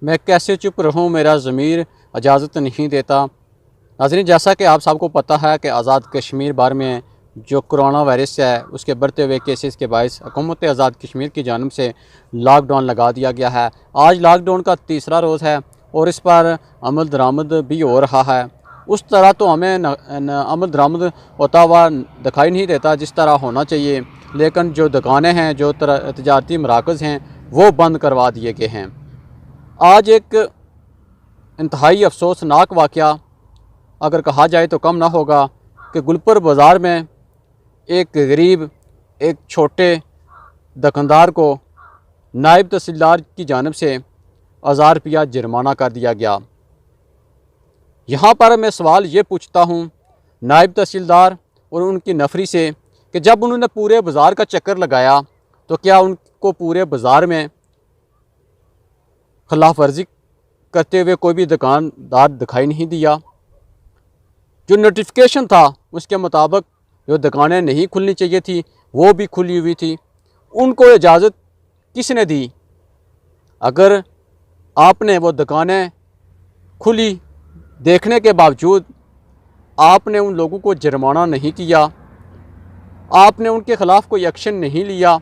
मैं कैसे चुप रहूं, मेरा ज़मीर इजाज़त नहीं देता। नाज़रीन, जैसा कि आप सबको पता है कि आज़ाद कश्मीर बार में जो कोरोना वायरस है उसके बढ़ते हुए केसेस के बायस हुकूमत आज़ाद कश्मीर की जानिब से लॉकडाउन लगा दिया गया है। आज लॉकडाउन का तीसरा रोज़ है और इस पर अमल दरामद भी हो रहा है। उस तरह तो हमें अमल दरामद होता हुआ दिखाई नहीं देता जिस तरह होना चाहिए, लेकिन जो दुकानें हैं, जो तजारती मराकज़ हैं, वो बंद करवा दिए गए हैं। आज एक इंतहाई अफसोसनाक वाक़या अगर कहा जाए तो कम ना होगा कि गुलपुर बाज़ार में एक गरीब, एक छोटे दुकानदार को नायब तहसीलदार की जानिब से 1000 रुपया जुर्माना कर दिया गया। यहाँ पर मैं सवाल ये पूछता हूँ नायब तहसीलदार और उनकी नफरी से कि जब उन्होंने पूरे बाज़ार का चक्कर लगाया तो क्या उनको पूरे बाज़ार में खिलाफ वर्जी करते हुए कोई भी दुकानदार दिखाई नहीं दिया? जो नोटिफिकेशन था उसके मुताबिक जो दुकानें नहीं खुलनी चाहिए थी वो भी खुली हुई थी। उनको इजाज़त किसने दी? अगर आपने वो दुकानें खुली देखने के बावजूद आपने उन लोगों को जुर्माना नहीं किया, आपने उनके ख़िलाफ़ कोई एक्शन नहीं लिया,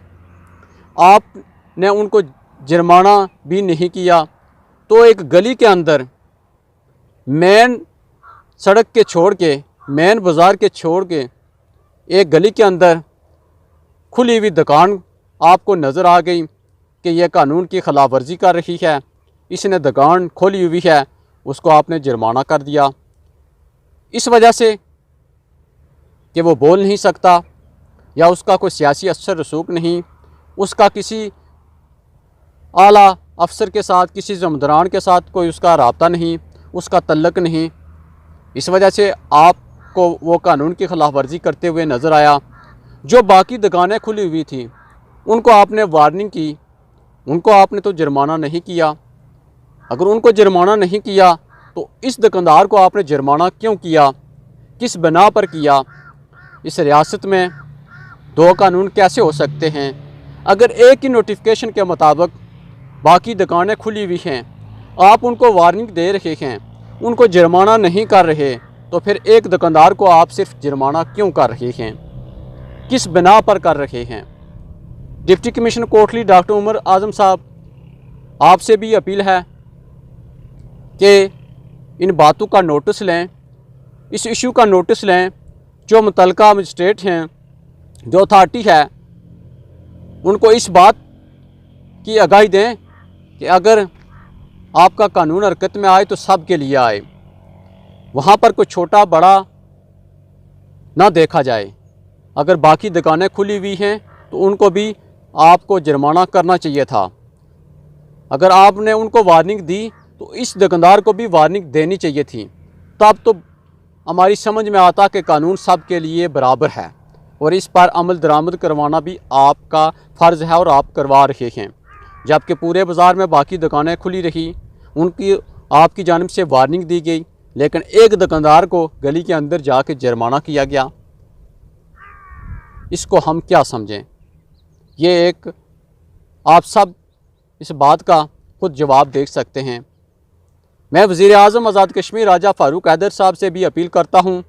आपने उनको जुर्माना भी नहीं किया, तो एक गली के अंदर मेन सड़क के छोड़ के, मेन बाज़ार के छोड़ के एक गली के अंदर खुली हुई दुकान आपको नज़र आ गई कि यह कानून की खिलाफ वर्जी कर रही है, इसने दुकान खोली हुई है, उसको आपने जुर्माना कर दिया इस वजह से कि वो बोल नहीं सकता या उसका कोई सियासी असर रसूख नहीं, उसका किसी आला अफसर के साथ, किसी ज़िम्मेदारान के साथ कोई उसका राब्ता नहीं, उसका तल्लक नहीं। इस वजह से आपको वो कानून की खिलाफ वर्जी करते हुए नज़र आया। जो बाकी दुकानें खुली हुई थी उनको आपने वार्निंग की, उनको आपने तो जुर्माना नहीं किया। अगर उनको जुर्माना नहीं किया तो इस दुकानदार को आपने जुर्माना क्यों किया, किस बिना पर किया? इस रियासत में दो कानून कैसे हो सकते हैं? अगर एक ही नोटिफिकेशन के मुताबिक बाकी दुकानें खुली हुई हैं, आप उनको वार्निंग दे रहे हैं, उनको जुर्माना नहीं कर रहे, तो फिर एक दुकानदार को आप सिर्फ जुर्माना क्यों कर रहे हैं, किस बिना पर कर रहे हैं? Deputy commissioner Kotli doctor Umar Azam साहब, आपसे भी अपील है कि इन बातों का नोटिस लें, इस इशू का नोटिस लें। जो मुतल्लिका मजिस्ट्रेट हैं, जो अथॉरिटी है, उनको इस बात की आगाही दें कि अगर आपका कानून हरकत में आए तो सब के लिए आए, वहाँ पर कोई छोटा बड़ा ना देखा जाए। अगर बाकी दुकानें खुली हुई हैं तो उनको भी आपको जुर्माना करना चाहिए था। अगर आपने उनको वार्निंग दी तो इस दुकानदार को भी वार्निंग देनी चाहिए थी, तब तो हमारी समझ में आता कि कानून सब के लिए बराबर है और इस पर अमल दरामद करवाना भी आपका फ़र्ज़ है और आप करवा रहे हैं। जबकि पूरे बाज़ार में बाकी दुकानें खुली रही, उनकी आपकी जानिब से वार्निंग दी गई, लेकिन एक दुकानदार को गली के अंदर जाके जुर्माना किया गया। इसको हम क्या समझें? ये एक आप सब इस बात का खुद जवाब देख सकते हैं। मैं वज़ीर आज़म आज़ाद कश्मीर राजा फ़ारूक हैदर साहब से भी अपील करता हूँ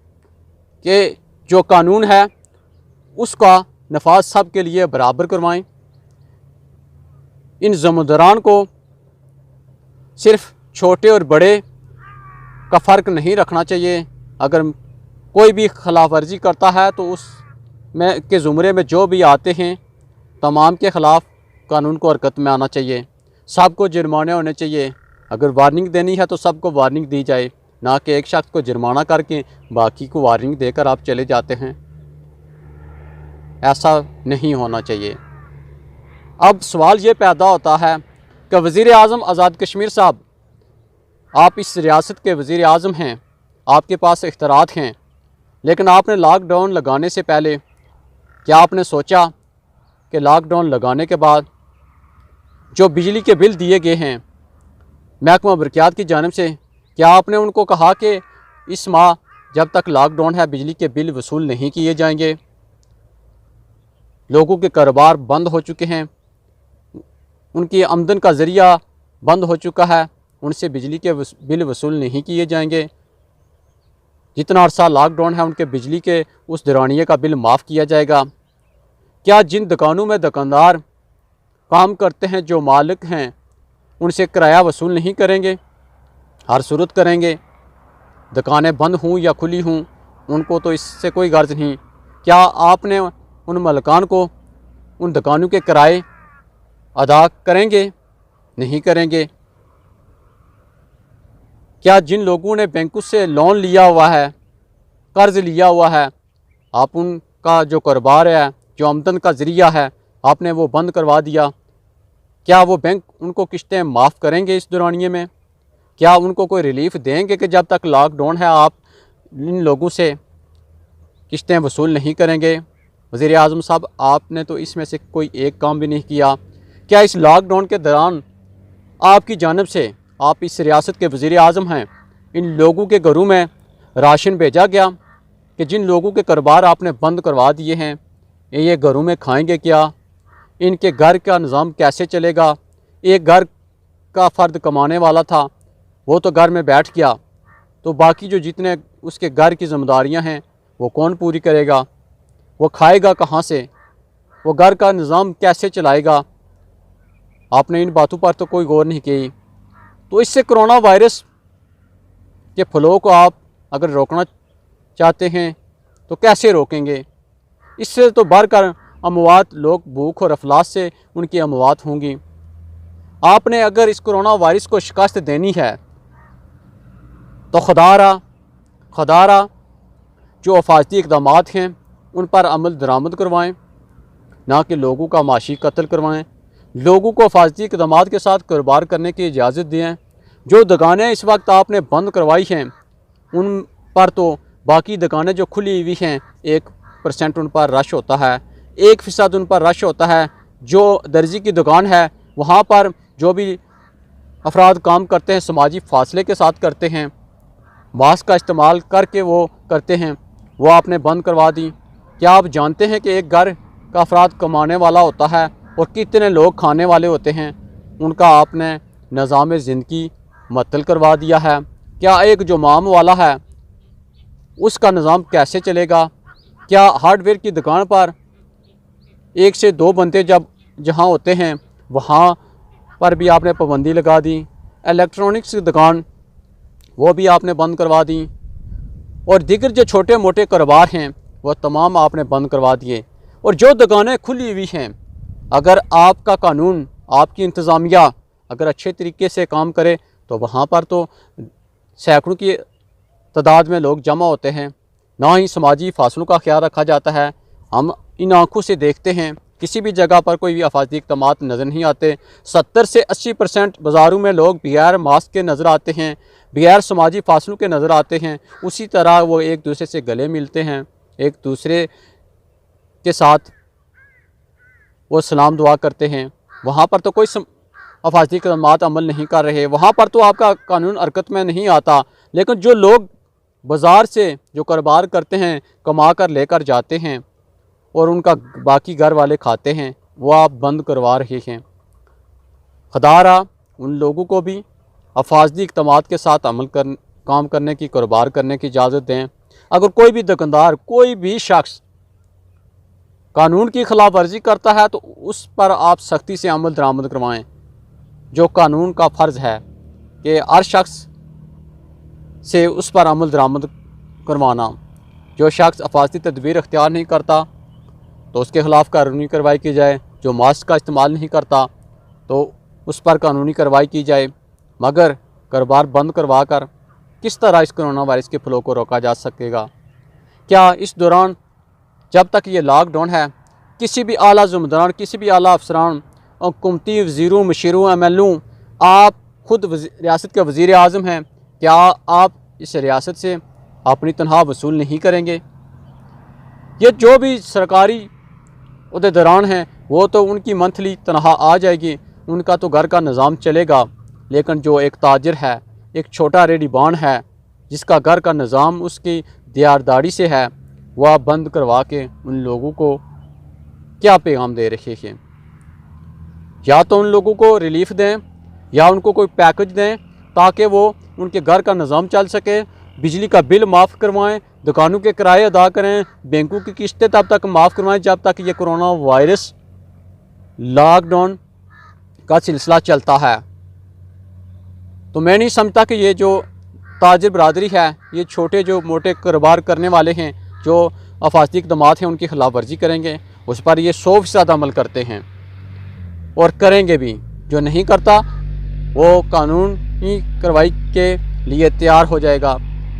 कि जो कानून है उसका नफाज सब के लिए बराबर करवाएं। इन ज़िम्मेदारान को सिर्फ छोटे और बड़े का फ़र्क नहीं रखना चाहिए। अगर कोई भी खिलाफ वर्जी करता है तो उस में के ज़ुमरे में जो भी आते हैं तमाम के ख़िलाफ़ कानून को हरकत में आना चाहिए, सबको जुर्माने होने चाहिए। अगर वार्निंग देनी है तो सबको वार्निंग दी जाए, ना कि एक शख्स को जुर्माना करके बाकी को वार्निंग देकर आप चले जाते हैं। ऐसा नहीं होना चाहिए। अब सवाल ये पैदा होता है कि वज़ीर आज़म आज़ाद कश्मीर साहब, आप इस रियासत के वज़ीर आज़म हैं, आपके पास इख्तियारात हैं, लेकिन आपने लॉकडाउन लगाने से पहले क्या आपने सोचा कि लॉकडाउन लगाने के बाद जो बिजली के बिल दिए गए हैं महकमा बरक़ियात की जानिब से, क्या आपने उनको कहा कि इस माह जब तक लॉकडाउन है बिजली के बिल वसूल नहीं किए जाएंगे? लोगों के कारोबार बंद हो चुके हैं, उनकी आमदन का ज़रिया बंद हो चुका है, उनसे बिजली के बिल वसूल नहीं किए जाएंगे। जितना अरसा लॉकडाउन है उनके बिजली के उस दौरानिए का बिल माफ़ किया जाएगा। क्या जिन दुकानों में दुकानदार काम करते हैं, जो मालिक हैं, उनसे किराया वसूल नहीं करेंगे? हर सूरत करेंगे। दुकानें बंद हों या खुली हों, उनको तो इससे कोई गर्ज नहीं। क्या आपने उन मालिकान को उन दुकानों के किराए अदा करेंगे? नहीं करेंगे। क्या जिन लोगों ने बैंकों से लोन लिया हुआ है, कर्ज़ लिया हुआ है, आप उनका जो कारोबार है, जो आमदन का ज़रिया है, आपने वो बंद करवा दिया? क्या वो बैंक उनको किस्तें माफ़ करेंगे इस दौरानिए में? क्या उनको कोई रिलीफ़ देंगे कि जब तक लॉकडाउन है आप इन लोगों से किस्तें वसूल नहीं करेंगे? वज़ीर आज़म साहब, आपने तो इसमें से कोई एक काम भी नहीं किया। क्या इस लॉकडाउन के दौरान आपकी जानिब से, आप इस रियासत के वज़ीर आज़म हैं, इन लोगों के घरों में राशन भेजा गया कि जिन लोगों के कारोबार आपने बंद करवा दिए हैं, ये घरों में खाएंगे क्या? इनके घर का निज़ाम कैसे चलेगा? एक घर का फ़र्द कमाने वाला था, वो तो घर में बैठ गया, तो बाकी जो जितने उसके घर की ज़िम्मेदारियाँ हैं वो कौन पूरी करेगा? वो खाएगा कहाँ से? वो घर का निज़ाम कैसे चलाएगा? आपने इन बातों पर तो कोई गौर नहीं की। तो इससे कोरोना वायरस के फ्लो को आप अगर रोकना चाहते हैं तो कैसे रोकेंगे? इससे तो बढ़कर अमवात, लोग भूख और अफलास से उनकी अमवात होंगी। आपने अगर इस कोरोना वायरस को शिकस्त देनी है तो खुदारा जो हिफाजती इक़दाम हैं उन पर अमल दरामद करवाएं, ना कि लोगों का माशी कत्ल करवाएं। लोगों को हिफाजती इक़दाम के साथ कारोबार करने की इजाज़त दें। जो दुकानें इस वक्त आपने बंद करवाई हैं उन पर तो बाकी दुकानें जो खुली हुई हैं 1% उन पर रश होता है, 1% उन पर रश होता है। जो दर्जी की दुकान है वहाँ पर जो भी अफराद काम करते हैं समाजी फासले के साथ करते हैं, मास्क का इस्तेमाल करके वो करते हैं, वो आपने बंद करवा दी। क्या आप जानते हैं कि एक घर का अफराद कमाने वाला होता है और कितने लोग खाने वाले होते हैं? उनका आपने निज़ाम ज़िंदगी मअतल करवा दिया है। क्या एक जो माम वाला है उसका निज़ाम कैसे चलेगा? क्या हार्डवेयर की दुकान पर 1 से 2 बंदे जब जहाँ होते हैं वहाँ पर भी आपने पाबंदी लगा दी। इलेक्ट्रॉनिक्स की दुकान वो भी आपने बंद करवा दी, और दीगर जो छोटे मोटे कारोबार हैं वह तमाम आपने बंद करवा दिए। और जो दुकानें खुली हुई हैं, अगर आपका कानून, आपकी इंतज़ामिया अगर अच्छे तरीके से काम करे तो वहाँ पर तो सैकड़ों की तादाद में लोग जमा होते हैं, ना ही समाजी फासलों का ख्याल रखा जाता है। हम इन आँखों से देखते हैं किसी भी जगह पर कोई भी हिफाजती इक़दाम नज़र नहीं आते। 70 से 80% बाज़ारों में लोग बगैर मास्क के नज़र आते हैं, बगैर समाजी फासलों के नज़र आते हैं। उसी तरह वो एक दूसरे से गले मिलते हैं, एक दूसरे के साथ वो सलाम दुआ करते हैं। वहाँ पर तो कोई हिफाजती इक़दाम अमल नहीं कर रहे, वहाँ पर तो आपका कानून हरकत में नहीं आता। लेकिन जो लोग बाज़ार से जो कारोबार करते हैं, कमा कर लेकर जाते हैं और उनका बाकी घर वाले खाते हैं, वो आप बंद करवा रहे हैं। खुदारा उन लोगों को भी हिफाजती इक़दाम के साथ काम करने की, कारोबार करने की इजाज़त दें। अगर कोई भी दुकानदार, कोई भी शख्स कानून की खिलाफ वर्जी करता है तो उस पर आप सख्ती से अमल दरामद करवाएँ। जो कानून का फ़र्ज़ है कि हर शख्स से उस पर अमल दरामद करवाना। जो शख्स हिफाजती तदबीर अख्तियार नहीं करता तो उसके ख़िलाफ़ कानूनी कार्रवाई की जाए। जो मास्क का इस्तेमाल नहीं करता तो उस पर कानूनी कार्रवाई की जाए। मगर कारोबार बंद करवा कर किस तरह इस कोरोना वायरस के फ्लो को रोका जा सकेगा? क्या इस दौरान जब तक ये लॉकडाउन है, किसी भी आला ज़िम्मेदारान, किसी भी आला अफसरान, हुकूमती वज़ीरों, मशीरों, एमएलओ, आप ख़ुद रियासत के वज़ीर आज़म हैं, क्या आप इस रियासत से अपनी तनख्वाह वसूल नहीं करेंगे? ये जो भी सरकारी उहदेदारान हैं वो तो उनकी मंथली तनख्वाह आ जाएगी, उनका तो घर का निज़ाम चलेगा। लेकिन जो एक ताजिर है, एक छोटा रेडीबान है, जिसका घर का निज़ाम उसकी दियारदारी से है, वह बंद करवा के उन लोगों को क्या पैगाम दे रहे हैं? या तो उन लोगों को रिलीफ़ दें या उनको कोई पैकेज दें ताकि वो उनके घर का निज़ाम चल सके। बिजली का बिल माफ़ करवाएं, दुकानों के किराए अदा करें, बैंकों की किस्तें तब तक माफ़ करवाएं जब तक ये कोरोना वायरस लॉकडाउन का सिलसिला चलता है। तो मैं नहीं समझता कि ये जो ताजिर बरादरी है, ये छोटे जो मोटे कारोबार करने वाले हैं, जो अफादी इक़दामात हैं, उनकी खिलाफ वर्जी करेंगे। उस पर ये 100% अमल करते हैं और करेंगे भी। जो नहीं करता वो कानूनी कार्रवाई के लिए तैयार हो जाएगा।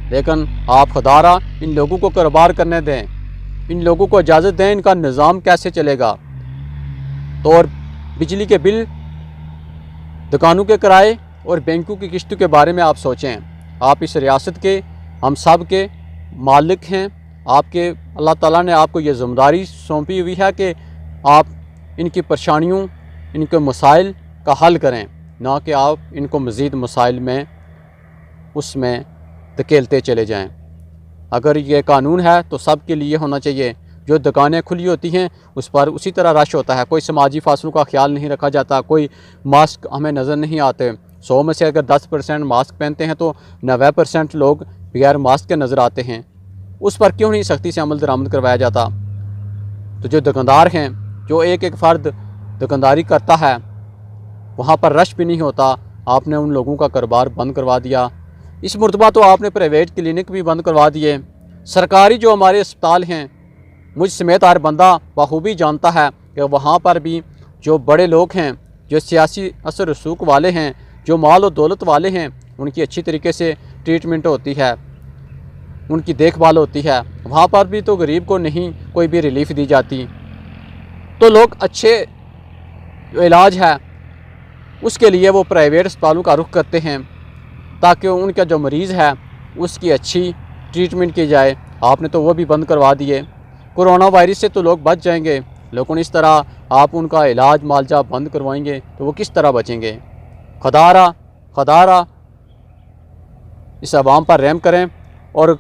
लेकिन आप खुदारा इन लोगों को कारोबार करने दें, इन लोगों को इजाज़त दें। इनका निज़ाम कैसे चलेगा? तो और बिजली के बिल, दुकानों के किराए और बैंकों की किस्तों के बारे में आप सोचें। आप इस रियासत के, हम सब के मालिक हैं। आपके अल्लाह ताला ने आपको ये ज़िम्मेदारी सौंपी हुई है कि आप इनकी परेशानियों, इनके मसाइल का हल करें, ना कि आप इनको मज़ीद मसाइल में उसमें धकेलते चले जाएं। अगर ये कानून है तो सब के लिए होना चाहिए। जो दुकानें खुली होती हैं उस पर उसी तरह रश होता है। कोई समाजी फासलों का ख्याल नहीं रखा जाता, कोई मास्क हमें नज़र नहीं आते। 100 में से अगर 10% मास्क पहनते हैं तो 90% लोग बगैर मास्क के नज़र आते हैं। उस पर क्यों नहीं सख्ती से अमल दरामद करवाया जाता? तो जो दुकानदार हैं, जो एक एक फ़र्द दुकानदारी करता है, वहाँ पर रश भी नहीं होता। आपने उन लोगों का कारोबार बंद करवा दिया। इस मरतबा तो आपने प्राइवेट क्लिनिक भी बंद करवा दिए। सरकारी जो हमारे अस्पताल हैं, मुझ समेत हर बंदा बखूबी जानता है कि वहाँ पर भी जो बड़े लोग हैं, जो सियासी असर रसूख वाले हैं, जो माल और दौलत वाले हैं, उनकी अच्छी तरीके से ट्रीटमेंट होती है, उनकी देखभाल होती है। वहाँ पर भी तो गरीब को नहीं कोई भी रिलीफ दी जाती। तो लोग अच्छे जो इलाज है उसके लिए वो प्राइवेट अस्पतालों का रुख करते हैं ताकि उनका जो मरीज़ है उसकी अच्छी ट्रीटमेंट की जाए। आपने तो वो भी बंद करवा दिए। कोरोना वायरस से तो लोग बच जाएंगे, लेकिन इस तरह आप उनका इलाज मालजा बंद करवाएंगे तो वो किस तरह बचेंगे? खुदारा इस आवाम पर रहम करें और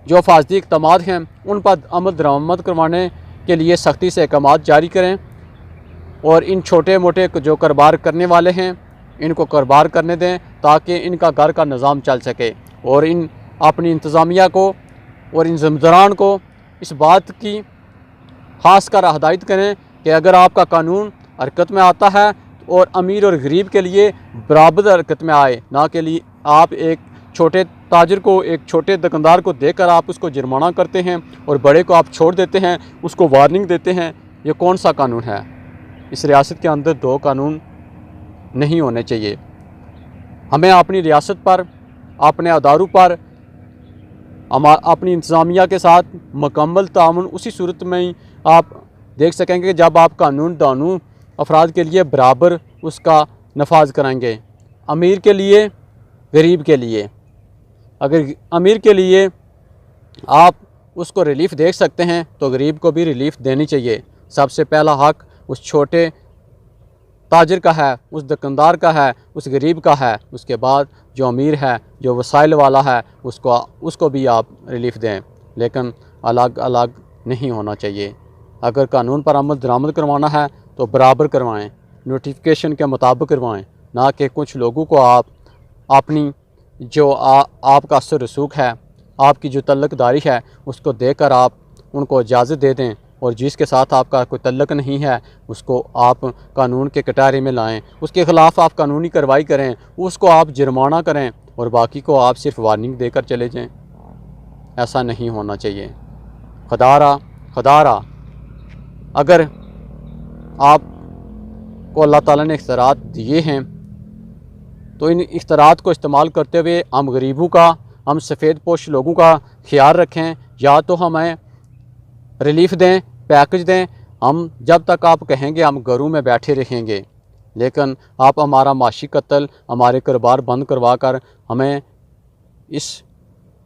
जो अफादी इक़दामात हैं उन पर अमल दरामद करवाने के लिए सख्ती से अहकाम जारी करें। और इन छोटे मोटे जो कारोबार करने वाले हैं इनको कारोबार करने दें ताकि इनका घर का निज़ाम चल सके। और इन अपनी इंतज़ामिया को और इन ज़िम्मेदारान को इस बात की ख़ास कर हदायत करें कि अगर आपका कानून हरकत में आता है और अमीर और गरीब के लिए बराबर हरकत में आए, ना के लिए आप एक छोटे ताजिर को, एक छोटे दुकानदार को देकर आप उसको जुर्माना करते हैं और बड़े को आप छोड़ देते हैं, उसको वार्निंग देते हैं। ये कौन सा कानून है? इस रियासत के अंदर 2 कानून नहीं होने चाहिए। हमें अपनी रियासत पर, अपने अदारों पर अपनी इंतज़ामिया के साथ मुकम्मल तामुन उसी सूरत में ही आप देख सकेंगे जब आप कानून दानों अफराद के लिए बराबर उसका नफाज कराएंगे। अमीर के लिए, गरीब के लिए। अगर अमीर के लिए आप उसको रिलीफ़ दे सकते हैं तो गरीब को भी रिलीफ़ देनी चाहिए। सबसे पहला हक़ उस छोटे ताजिर का है, उस दुकानदार का है, उस गरीब का है। उसके बाद जो अमीर है, जो वसाइल वाला है, उसको भी आप रिलीफ़ दें, लेकिन अलग अलग नहीं होना चाहिए। अगर कानून पर अमल दरामद करवाना है तो बराबर करवाएं, नोटिफिकेशन के मुताबिक करवाएं, ना कि कुछ लोगों को आप अपनी जो आपका असर रसूख है, आपकी जो तल्लकदारी है, उसको देकर आप उनको इजाज़त दे दें और जिसके साथ आपका कोई तल्लक नहीं है उसको आप कानून के कटारे में लाएं, उसके ख़िलाफ़ आप कानूनी कार्रवाई करें, उसको आप जुर्माना करें और बाकी को आप सिर्फ वार्निंग देकर चले जाएं। ऐसा नहीं होना चाहिए। खुदारा अगर आपको अल्लाह ताला ने इख्तियारात दिए हैं तो इन इख्तियारात को इस्तेमाल करते हुए हम गरीबों का, हम सफ़ेद पोश लोगों का ख्याल रखें। या तो हमें रिलीफ़ दें, पैकेज दें, हम जब तक आप कहेंगे हम घरों में बैठे रहेंगे, लेकिन आप हमारा माशी कत्ल, हमारे कारोबार बंद करवा कर हमें इस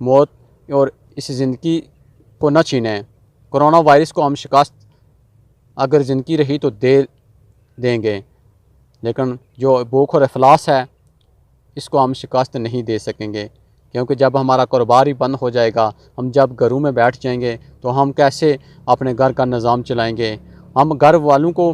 मौत और इस ज़िंदगी को न छीनें। कोरोना वायरस को हम शिकस्त अगर ज़िंदगी रही तो दे देंगे, लेकिन जो भूख और अफलास है इसको हम शिकस्त नहीं दे सकेंगे, क्योंकि जब हमारा कारोबार ही बंद हो जाएगा, हम जब घरों में बैठ जाएंगे तो हम कैसे अपने घर का निज़ाम चलाएंगे? हम घर वालों को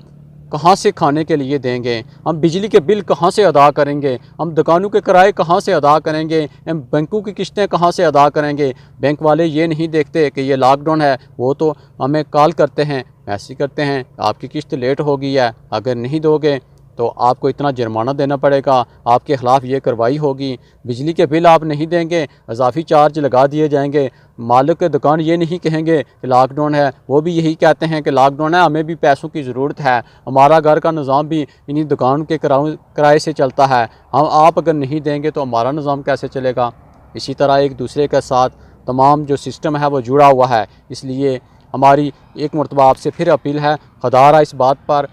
कहाँ से खाने के लिए देंगे, हम बिजली के बिल कहाँ से अदा करेंगे, हम दुकानों के किराए कहाँ से अदा करेंगे, हम बैंकों की किस्तें कहाँ से अदा करेंगे। बैंक वाले ये नहीं देखते कि ये लॉकडाउन है, वो तो हमें कॉल करते हैं, मैसेज करते हैं आपकी किस्त लेट हो गई है, अगर नहीं दोगे तो आपको इतना जुर्माना देना पड़ेगा, आपके ख़िलाफ़ ये कार्रवाई होगी। बिजली के बिल आप नहीं देंगे, इजाफ़ी चार्ज लगा दिए जाएंगे। मालिक दुकान ये नहीं कहेंगे कि लॉकडाउन है, वो भी यही कहते हैं कि लॉकडाउन है, हमें भी पैसों की ज़रूरत है, हमारा घर का निज़ाम भी इन्हीं दुकान के किराए से चलता है, हम आप अगर नहीं देंगे तो हमारा निज़ाम कैसे चलेगा। इसी तरह एक दूसरे के साथ तमाम जो सिस्टम है वो जुड़ा हुआ है। इसलिए हमारी एक मरतबा आपसे फिर अपील है, खुदारा इस बात पर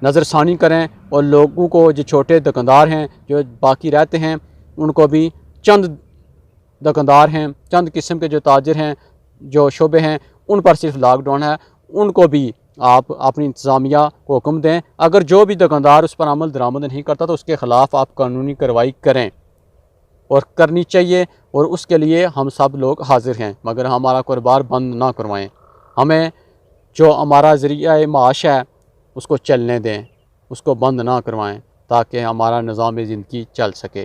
नज़रसानी करें और लोगों को, जो छोटे दुकानदार हैं जो बाकी रहते हैं, उनको भी, चंद दुकानदार हैं, चंद किस्म के जो ताजिर हैं, जो शोबे हैं, उन पर सिर्फ लॉकडाउन है, उनको भी आप अपनी इंतज़ामिया को हुक्म दें। अगर जो भी दुकानदार उस पर अमल दरामद नहीं करता तो उसके ख़िलाफ़ आप कानूनी कार्रवाई करें, और करनी चाहिए, और उसके लिए हम सब लोग हाजिर हैं। मगर हमारा कारोबार बंद ना करवाएं, हमें जो हमारा ज़रिया माश है उसको चलने दें, उसको बंद ना करवाएं, ताकि हमारा निज़ाम ज़िंदगी चल सके।